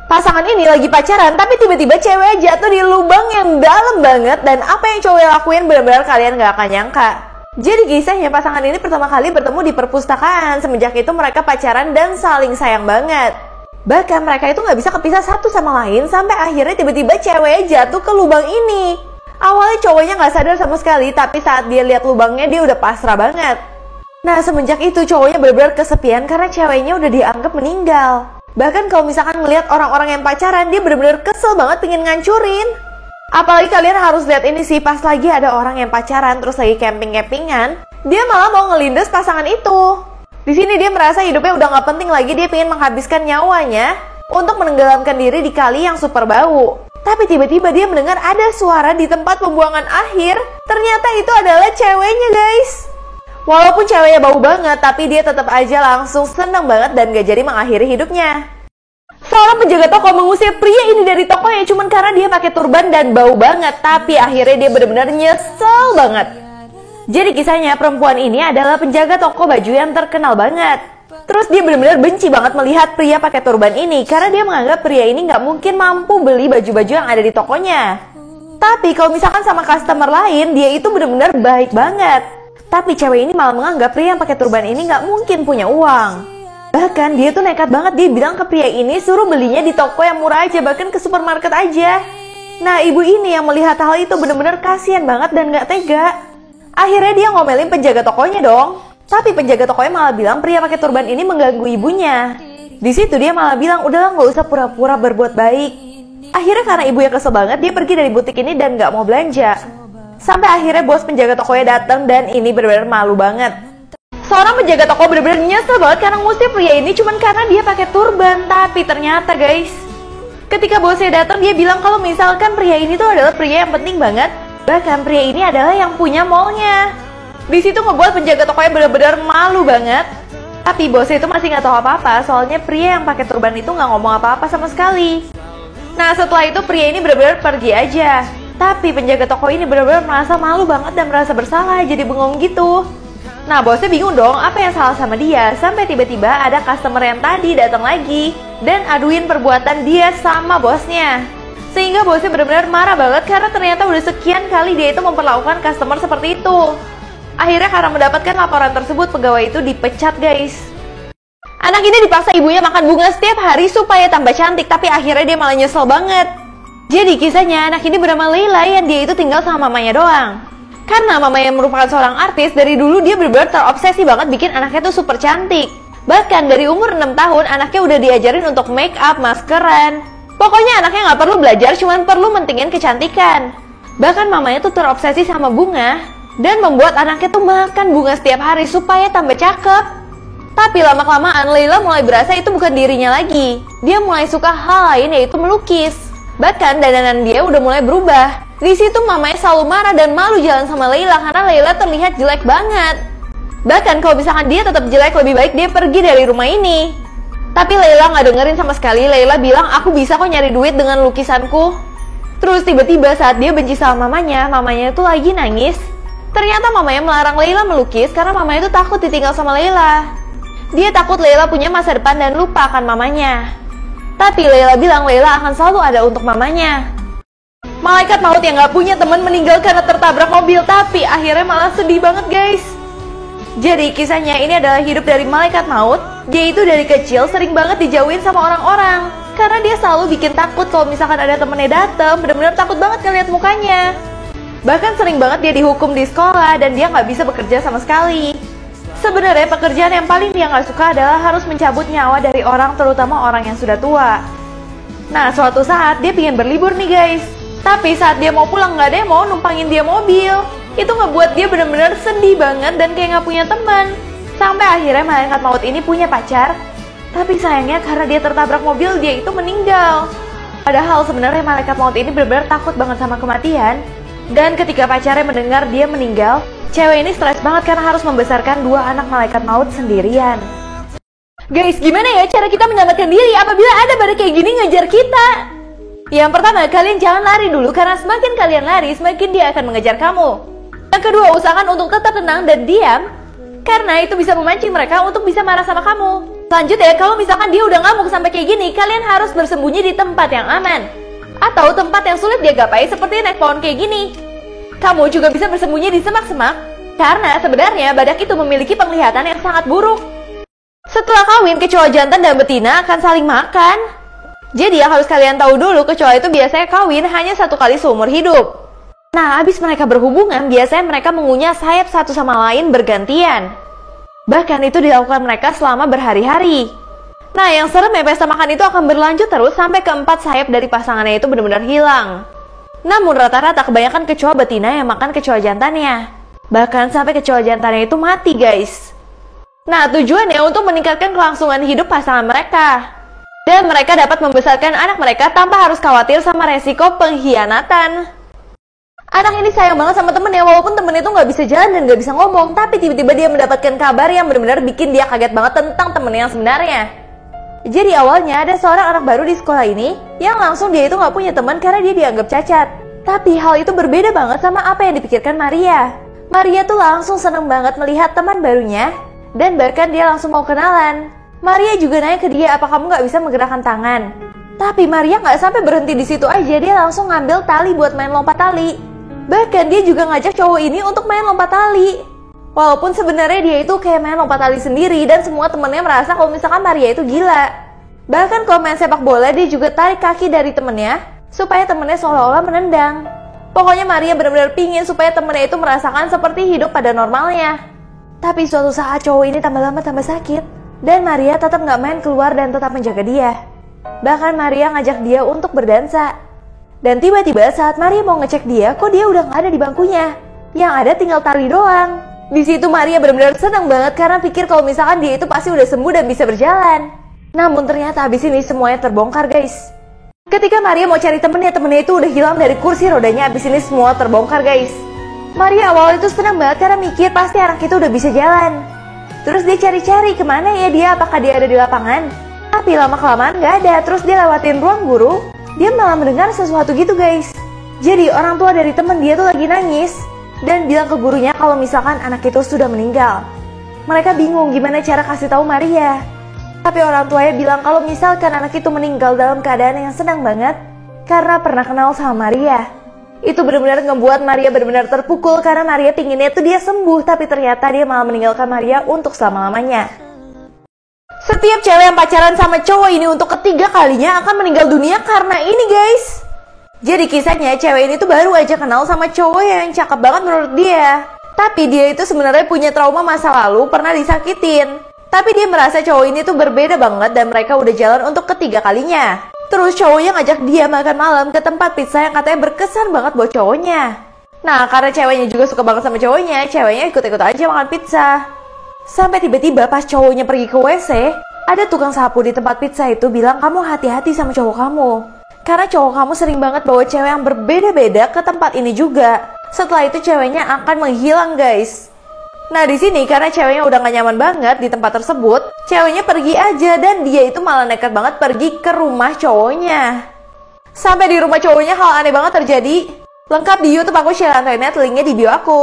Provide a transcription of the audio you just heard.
Pasangan ini lagi pacaran, tapi tiba-tiba cewek jatuh di lubang yang dalam banget. Dan apa yang cowok lakuin benar-benar kalian gak akan nyangka. Jadi kisahnya pasangan ini pertama kali bertemu di perpustakaan. Semenjak itu mereka pacaran dan saling sayang banget. Bahkan mereka itu gak bisa kepisah satu sama lain. Sampai akhirnya tiba-tiba cewek jatuh ke lubang ini. Awalnya cowoknya gak sadar sama sekali, tapi saat dia lihat lubangnya dia udah pasrah banget. Nah semenjak itu cowoknya benar-benar kesepian karena ceweknya udah dianggap meninggal. Bahkan kalau misalkan ngelihat orang-orang yang pacaran, dia bener-bener kesel banget pengen ngancurin. Apalagi kalian harus lihat ini sih, pas lagi ada orang yang pacaran terus lagi camping-campingan, dia malah mau ngelindes pasangan itu. Di sini dia merasa hidupnya udah gak penting lagi, dia pengen menghabiskan nyawanya untuk menenggelamkan diri di kali yang super bau. Tapi tiba-tiba dia mendengar ada suara di tempat pembuangan akhir. Ternyata itu adalah ceweknya guys. Walaupun ceweknya bau banget, tapi dia tetap aja langsung senang banget dan gak jadi mengakhiri hidupnya. Seorang penjaga toko mengusir pria ini dari tokonya cuman karena dia pakai turban dan bau banget. Tapi akhirnya dia benar-benar nyesel banget. Jadi kisahnya perempuan ini adalah penjaga toko baju yang terkenal banget. Terus dia benar-benar benci banget melihat pria pakai turban ini karena dia menganggap pria ini gak mungkin mampu beli baju-baju yang ada di tokonya. Tapi kalau misalkan sama customer lain, dia itu benar-benar baik banget. Tapi cewek ini malah menganggap pria yang pakai turban ini gak mungkin punya uang. Bahkan dia tuh nekat banget, dia bilang ke pria ini suruh belinya di toko yang murah aja, bahkan ke supermarket aja. Nah ibu ini yang melihat hal itu bener-bener kasihan banget dan gak tega. Akhirnya dia ngomelin penjaga tokonya dong. Tapi penjaga tokonya malah bilang pria pakai turban ini mengganggu ibunya. Di situ dia malah bilang udahlah gak usah pura-pura berbuat baik. Akhirnya karena ibunya kesel banget, dia pergi dari butik ini dan gak mau belanja. Sampai akhirnya bos penjaga tokonya datang dan ini benar-benar malu banget. Seorang penjaga toko benar-benar nyesel banget karena ngusir pria ini cuman karena dia pakai turban. Tapi ternyata guys, ketika bosnya datang dia bilang kalau misalkan pria ini tuh adalah pria yang penting banget. Bahkan pria ini adalah yang punya mallnya. Di situ ngebuat penjaga tokonya benar-benar malu banget. Tapi bosnya itu masih nggak tahu apa-apa soalnya pria yang pakai turban itu nggak ngomong apa-apa sama sekali. Nah setelah itu pria ini benar-benar pergi aja. Tapi penjaga toko ini benar-benar merasa malu banget dan merasa bersalah, jadi bengong gitu. Nah bosnya bingung dong apa yang salah sama dia. Sampai tiba-tiba ada customer yang tadi datang lagi dan aduin perbuatan dia sama bosnya. Sehingga bosnya benar-benar marah banget karena ternyata udah sekian kali dia itu memperlakukan customer seperti itu. Akhirnya karena mendapatkan laporan tersebut, pegawai itu dipecat guys. Anak ini dipaksa ibunya makan bunga setiap hari supaya tambah cantik, tapi akhirnya dia malah nyesel banget. Jadi kisahnya anak ini bernama Leila yang dia itu tinggal sama mamanya doang. Karena mamanya merupakan seorang artis, dari dulu dia benar-benar terobsesi banget bikin anaknya tuh super cantik. Bahkan dari umur 6 tahun anaknya udah diajarin untuk make up, maskeran. Pokoknya anaknya gak perlu belajar, cuman perlu mentingin kecantikan. Bahkan mamanya tuh terobsesi sama bunga dan membuat anaknya tuh makan bunga setiap hari supaya tambah cakep. Tapi lama-kelamaan Leila mulai berasa itu bukan dirinya lagi. Dia mulai suka hal lain yaitu melukis. Bahkan dandanan dia udah mulai berubah. Di situ mamanya selalu marah dan malu jalan sama Leila karena Leila terlihat jelek banget. Bahkan kalau misalkan dia tetap jelek, lebih baik dia pergi dari rumah ini. Tapi Leila nggak dengerin sama sekali. Leila bilang aku bisa kok nyari duit dengan lukisanku. Terus tiba-tiba saat dia benci sama mamanya itu lagi nangis. Ternyata mamanya melarang Leila melukis karena mamanya itu takut ditinggal sama Leila. Dia takut Leila punya masa depan dan lupa akan mamanya. Tapi Leila bilang Leila akan selalu ada untuk mamanya. Malaikat maut yang gak punya teman meninggal karena tertabrak mobil. Tapi akhirnya malah sedih banget guys. Jadi kisahnya ini adalah hidup dari malaikat maut. Dia itu dari kecil sering banget dijauhin sama orang-orang karena dia selalu bikin takut kalau misalkan ada temennya dateng. Bener-bener takut banget ngeliat mukanya. Bahkan sering banget dia dihukum di sekolah dan dia gak bisa bekerja sama sekali. Sebenarnya pekerjaan yang paling dia gak suka adalah harus mencabut nyawa dari orang, terutama orang yang sudah tua. Nah suatu saat dia pengen berlibur nih guys. Tapi saat dia mau pulang gak ada yang mau numpangin dia mobil. Itu ngebuat dia benar-benar sedih banget dan kayak gak punya teman. Sampai akhirnya malaikat maut ini punya pacar. Tapi sayangnya karena dia tertabrak mobil, dia itu meninggal. Padahal sebenarnya malaikat maut ini benar-benar takut banget sama kematian. Dan ketika pacarnya mendengar dia meninggal, cewek ini stres banget karena harus membesarkan 2 anak malaikat maut sendirian. Guys, gimana ya cara kita menyelamatkan diri apabila ada badai kayak gini ngejar kita? Yang pertama, kalian jangan lari dulu karena semakin kalian lari, semakin dia akan mengejar kamu. Yang kedua, usahakan untuk tetap tenang dan diam. Karena itu bisa memancing mereka untuk bisa marah sama kamu. Selanjutnya, kalau misalkan dia udah ngamuk sampai kayak gini, kalian harus bersembunyi di tempat yang aman. Atau tempat yang sulit dia gapai seperti naik pohon kayak gini. Kamu juga bisa bersembunyi di semak-semak, karena sebenarnya badak itu memiliki penglihatan yang sangat buruk. Setelah kawin, kecoa jantan dan betina akan saling makan. Jadi yang harus kalian tahu dulu, kecoa itu biasanya kawin hanya 1 kali seumur hidup. Nah, habis mereka berhubungan, biasanya mereka mengunyah sayap satu sama lain bergantian. Bahkan itu dilakukan mereka selama berhari-hari. Nah, yang serem pesta makan itu akan berlanjut terus sampai keempat sayap dari pasangannya itu benar-benar hilang. Namun rata-rata kebanyakan kecoa betina yang makan kecoa jantannya. Bahkan sampai kecoa jantannya itu mati, guys. Nah, tujuannya untuk meningkatkan kelangsungan hidup pasangan mereka. Dan mereka dapat membesarkan anak mereka tanpa harus khawatir sama resiko pengkhianatan. Anak ini sayang banget sama temennya, walaupun temennya itu nggak bisa jalan dan nggak bisa ngomong, tapi tiba-tiba dia mendapatkan kabar yang benar-benar bikin dia kaget banget tentang temennya yang sebenarnya. Jadi awalnya ada seorang anak baru di sekolah ini yang langsung dia itu nggak punya teman karena dia dianggap cacat. Tapi hal itu berbeda banget sama apa yang dipikirkan Maria. Maria tuh langsung seneng banget melihat teman barunya dan bahkan dia langsung mau kenalan. Maria juga nanya ke dia, apa kamu nggak bisa menggerakkan tangan? Tapi Maria nggak sampai berhenti di situ aja, dia langsung ngambil tali buat main lompat tali. Bahkan dia juga ngajak cowok ini untuk main lompat tali. Walaupun sebenarnya dia itu kayak main lompat tali sendiri dan semua temennya merasa kalau misalkan Maria itu gila. Bahkan kalau main sepak bola dia juga tarik kaki dari temennya supaya temennya seolah-olah menendang. Pokoknya Maria benar-benar pingin supaya temennya itu merasakan seperti hidup pada normalnya. Tapi suatu saat cowok ini tambah lama tambah sakit dan Maria tetap nggak main keluar dan tetap menjaga dia. Bahkan Maria ngajak dia untuk berdansa. Dan tiba-tiba saat Maria mau ngecek dia, kok dia udah gak ada di bangkunya. Yang ada tinggal tali doang. Di situ Maria benar-benar senang banget karena pikir kalau misalkan dia itu pasti udah sembuh dan bisa berjalan. Namun ternyata habis ini semuanya terbongkar, guys. Ketika Maria mau cari temennya itu udah hilang dari kursi rodanya. Habis ini semua terbongkar, guys. Maria awal itu senang banget karena mikir pasti anak itu udah bisa jalan. Terus dia cari-cari kemana ya dia, apakah dia ada di lapangan. Tapi lama-kelamaan gak ada. Terus dia lewatin ruang guru. Dia malah mendengar sesuatu gitu, guys. Jadi orang tua dari temen dia tuh lagi nangis dan bilang ke gurunya kalau misalkan anak itu sudah meninggal. Mereka bingung gimana cara kasih tahu Maria. Tapi orang tuanya bilang kalau misalkan anak itu meninggal dalam keadaan yang senang banget karena pernah kenal sama Maria. Itu benar-benar ngebuat Maria benar-benar terpukul karena Maria pinginnya tuh dia sembuh, tapi ternyata dia malah meninggalkan Maria untuk selama-lamanya. Setiap cewek yang pacaran sama cowok ini untuk ketiga kalinya akan meninggal dunia karena ini, guys. Jadi kisahnya cewek ini tuh baru aja kenal sama cowok yang cakep banget menurut dia. Tapi dia itu sebenarnya punya trauma masa lalu, pernah disakitin. Tapi dia merasa cowok ini tuh berbeda banget dan mereka udah jalan untuk ketiga kalinya. Terus cowoknya ngajak dia makan malam ke tempat pizza yang katanya berkesan banget buat cowoknya. Nah, karena ceweknya juga suka banget sama cowoknya ikut-ikut aja makan pizza. Sampai tiba-tiba pas cowoknya pergi ke WC, ada tukang sapu di tempat pizza itu bilang kamu hati-hati sama cowok kamu. Karena cowok kamu sering banget bawa cewek yang berbeda-beda ke tempat ini juga. Setelah itu ceweknya akan menghilang, guys. Nah di sini karena ceweknya udah gak nyaman banget di tempat tersebut, ceweknya pergi aja dan dia itu malah nekat banget pergi ke rumah cowoknya. Sampai di rumah cowoknya hal aneh banget terjadi. Lengkap di YouTube, aku share linknya di bio aku.